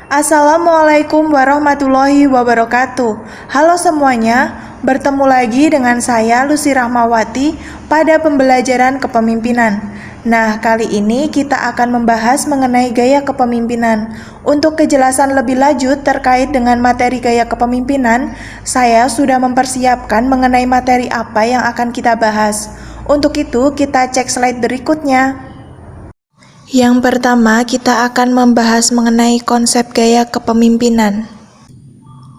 Assalamualaikum warahmatullahi wabarakatuh. Halo semuanya, bertemu lagi dengan saya Lucy Rahmawati pada pembelajaran kepemimpinan. Nah, kali ini kita akan membahas mengenai gaya kepemimpinan. Untuk kejelasan lebih lanjut terkait dengan materi gaya kepemimpinan, saya sudah mempersiapkan mengenai materi apa yang akan kita bahas. Untuk itu, kita cek slide berikutnya. Yang pertama, kita akan membahas mengenai konsep gaya kepemimpinan.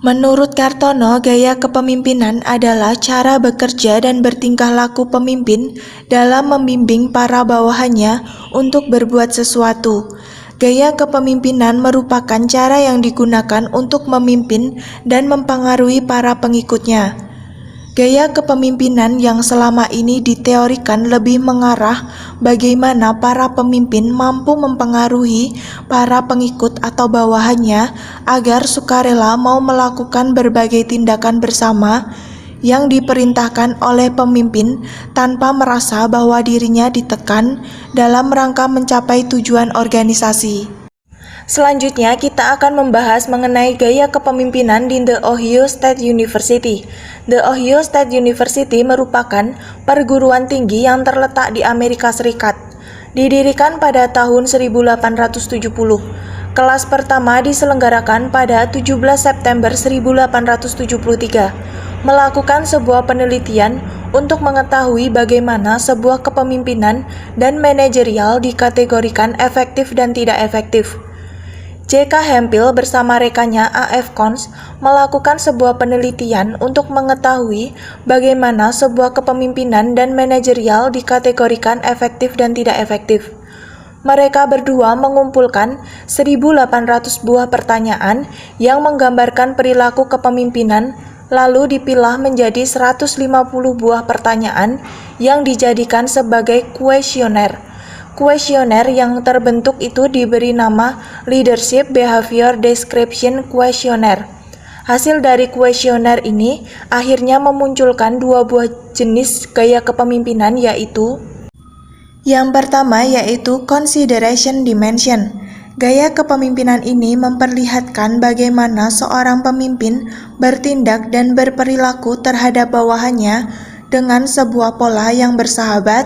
Menurut Kartono, gaya kepemimpinan adalah cara bekerja dan bertingkah laku pemimpin dalam membimbing para bawahannya untuk berbuat sesuatu. Gaya kepemimpinan merupakan cara yang digunakan untuk memimpin dan mempengaruhi para pengikutnya. Gaya kepemimpinan yang selama ini diteorikan lebih mengarah bagaimana para pemimpin mampu mempengaruhi para pengikut atau bawahannya agar sukarela mau melakukan berbagai tindakan bersama yang diperintahkan oleh pemimpin tanpa merasa bahwa dirinya ditekan dalam rangka mencapai tujuan organisasi. Selanjutnya, kita akan membahas mengenai gaya kepemimpinan di The Ohio State University. The Ohio State University merupakan perguruan tinggi yang terletak di Amerika Serikat. Didirikan pada tahun 1870. Kelas pertama diselenggarakan pada 17 September 1873. Melakukan sebuah penelitian untuk mengetahui bagaimana sebuah kepemimpinan dan manajerial dikategorikan efektif dan tidak efektif. J.K. Hemphill bersama rekannya A.F. Cons melakukan sebuah penelitian untuk mengetahui bagaimana sebuah kepemimpinan dan manajerial dikategorikan efektif dan tidak efektif. Mereka berdua mengumpulkan 1.800 buah pertanyaan yang menggambarkan perilaku kepemimpinan, lalu dipilah menjadi 150 buah pertanyaan yang dijadikan sebagai kuesioner. Kuesioner yang terbentuk itu diberi nama Leadership Behavior Description Questionnaire. Hasil dari kuesioner ini akhirnya memunculkan dua buah jenis gaya kepemimpinan, yaitu yang pertama yaitu Consideration Dimension. Gaya kepemimpinan ini memperlihatkan bagaimana seorang pemimpin bertindak dan berperilaku terhadap bawahannya dengan sebuah pola yang bersahabat,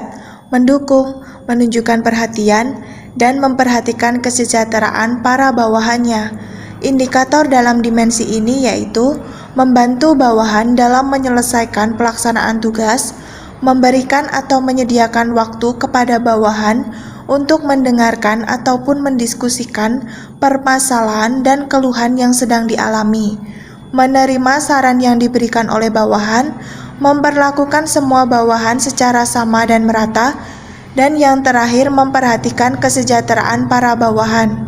mendukung, menunjukkan perhatian, dan memperhatikan kesejahteraan para bawahannya. Indikator dalam dimensi ini yaitu membantu bawahan dalam menyelesaikan pelaksanaan tugas, memberikan atau menyediakan waktu kepada bawahan untuk mendengarkan ataupun mendiskusikan permasalahan dan keluhan yang sedang dialami, menerima saran yang diberikan oleh bawahan, memperlakukan semua bawahan secara sama dan merata, dan yang terakhir memperhatikan kesejahteraan para bawahan.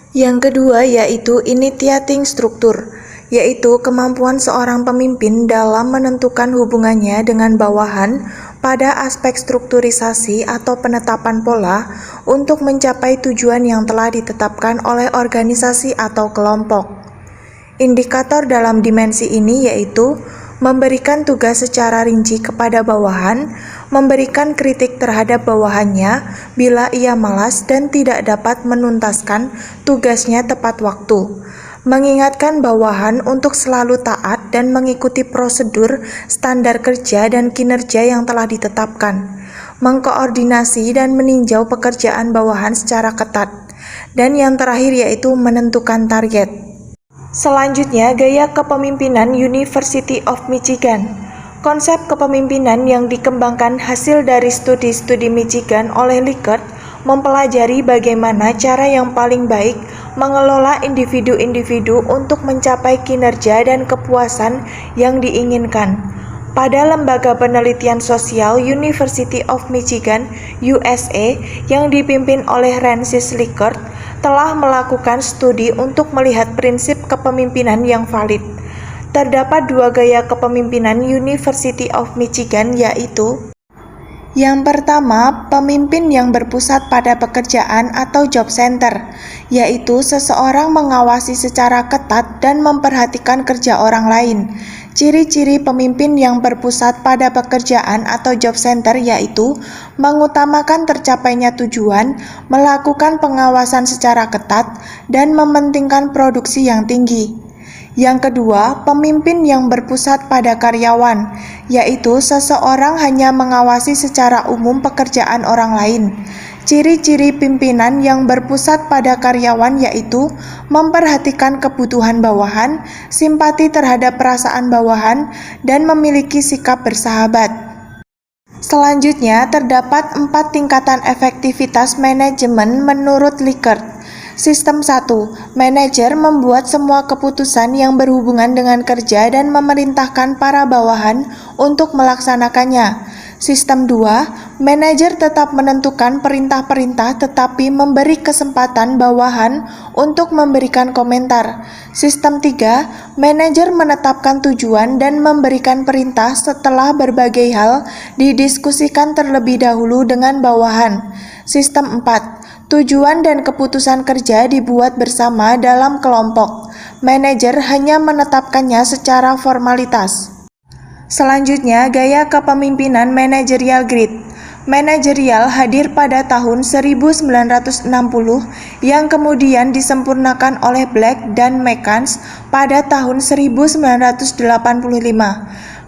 Yang kedua yaitu initiating struktur, yaitu kemampuan seorang pemimpin dalam menentukan hubungannya dengan bawahan pada aspek strukturisasi atau penetapan pola untuk mencapai tujuan yang telah ditetapkan oleh organisasi atau kelompok. Indikator dalam dimensi ini yaitu memberikan tugas secara rinci kepada bawahan, memberikan kritik terhadap bawahannya bila ia malas dan tidak dapat menuntaskan tugasnya tepat waktu, mengingatkan bawahan untuk selalu taat dan mengikuti prosedur, standar kerja dan kinerja yang telah ditetapkan, mengkoordinasi dan meninjau pekerjaan bawahan secara ketat, dan yang terakhir yaitu menentukan target. Selanjutnya, gaya kepemimpinan University of Michigan. Konsep kepemimpinan yang dikembangkan hasil dari studi-studi Michigan oleh Likert mempelajari bagaimana cara yang paling baik mengelola individu-individu untuk mencapai kinerja dan kepuasan yang diinginkan. Pada lembaga penelitian sosial University of Michigan, USA, yang dipimpin oleh Francis Likert, telah melakukan studi untuk melihat prinsip kepemimpinan yang valid. Terdapat dua gaya kepemimpinan University of Michigan, yaitu Yang pertama, pemimpin yang berpusat pada pekerjaan atau job center, yaitu seseorang mengawasi secara ketat dan memperhatikan kerja orang lain. Ciri-ciri pemimpin yang berpusat pada pekerjaan atau job center yaitu mengutamakan tercapainya tujuan, melakukan pengawasan secara ketat, dan mementingkan produksi yang tinggi. Yang kedua, pemimpin yang berpusat pada karyawan, yaitu seseorang hanya mengawasi secara umum pekerjaan orang lain. Ciri-ciri pimpinan yang berpusat pada karyawan yaitu memperhatikan kebutuhan bawahan, simpati terhadap perasaan bawahan, dan memiliki sikap bersahabat. Selanjutnya, terdapat 4 tingkatan efektivitas manajemen menurut Likert. Sistem 1. Manajer membuat semua keputusan yang berhubungan dengan kerja dan memerintahkan para bawahan untuk melaksanakannya. Sistem 2. Manajer tetap menentukan perintah-perintah tetapi memberi kesempatan bawahan untuk memberikan komentar. Sistem 3. Manajer menetapkan tujuan dan memberikan perintah setelah berbagai hal didiskusikan terlebih dahulu dengan bawahan. Sistem 4. Tujuan dan keputusan kerja dibuat bersama dalam kelompok. Manajer hanya menetapkannya secara formalitas. Selanjutnya, gaya kepemimpinan manajerial grid. Manajerial hadir pada tahun 1960 yang kemudian disempurnakan oleh Black dan McCann pada tahun 1985.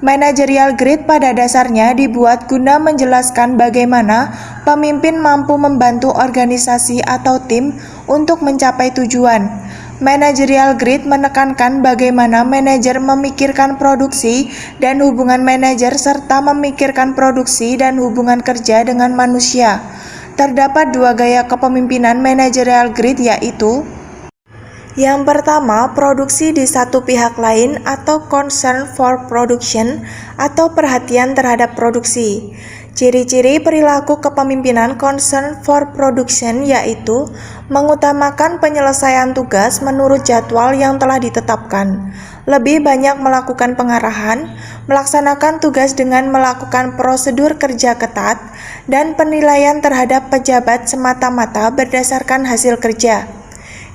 Managerial grid pada dasarnya dibuat guna menjelaskan bagaimana pemimpin mampu membantu organisasi atau tim untuk mencapai tujuan. Managerial grid menekankan bagaimana manajer memikirkan produksi dan hubungan manajer serta memikirkan produksi dan hubungan kerja dengan manusia. Terdapat 2 gaya kepemimpinan managerial grid yaitu yang pertama, produksi di satu pihak lain atau concern for production atau perhatian terhadap produksi. Ciri-ciri perilaku kepemimpinan concern for production yaitu mengutamakan penyelesaian tugas menurut jadwal yang telah ditetapkan, lebih banyak melakukan pengarahan, melaksanakan tugas dengan melakukan prosedur kerja ketat, dan penilaian terhadap pejabat semata-mata berdasarkan hasil kerja.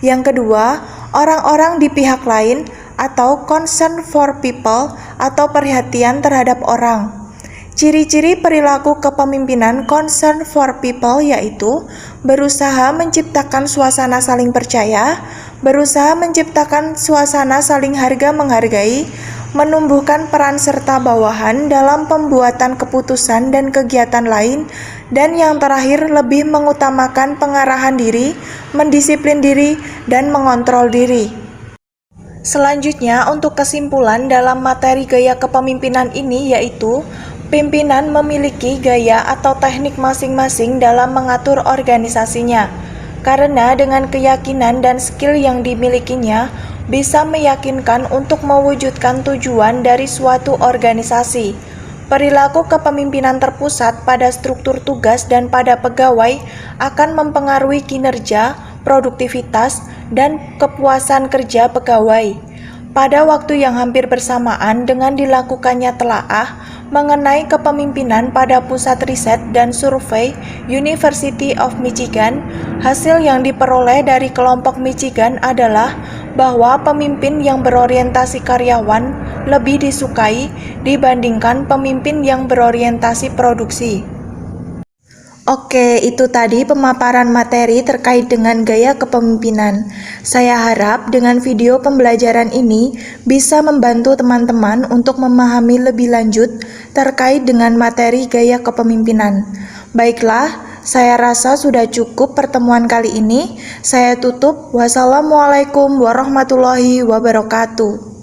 Yang kedua, orang-orang di pihak lain atau concern for people atau perhatian terhadap orang. Ciri-ciri perilaku kepemimpinan concern for people yaitu berusaha menciptakan suasana saling percaya, berusaha menciptakan suasana saling harga-menghargai, menumbuhkan peran serta bawahan dalam pembuatan keputusan dan kegiatan lain, dan yang terakhir lebih mengutamakan pengarahan diri, mendisiplin diri, dan mengontrol diri. Selanjutnya, untuk kesimpulan dalam materi gaya kepemimpinan ini yaitu pimpinan memiliki gaya atau teknik masing-masing dalam mengatur organisasinya, karena dengan keyakinan dan skill yang dimilikinya bisa meyakinkan untuk mewujudkan tujuan dari suatu organisasi. Perilaku kepemimpinan terpusat pada struktur tugas dan pada pegawai akan mempengaruhi kinerja, produktivitas, dan kepuasan kerja pegawai. Pada waktu yang hampir bersamaan dengan dilakukannya telaah mengenai kepemimpinan pada Pusat Riset dan Survei University of Michigan, hasil yang diperoleh dari kelompok Michigan adalah bahwa pemimpin yang berorientasi karyawan lebih disukai dibandingkan pemimpin yang berorientasi produksi. Oke, itu tadi pemaparan materi terkait dengan gaya kepemimpinan. Saya harap dengan video pembelajaran ini bisa membantu teman-teman untuk memahami lebih lanjut terkait dengan materi gaya kepemimpinan. Baiklah, saya rasa sudah cukup pertemuan kali ini. Saya tutup. Wassalamualaikum warahmatullahi wabarakatuh.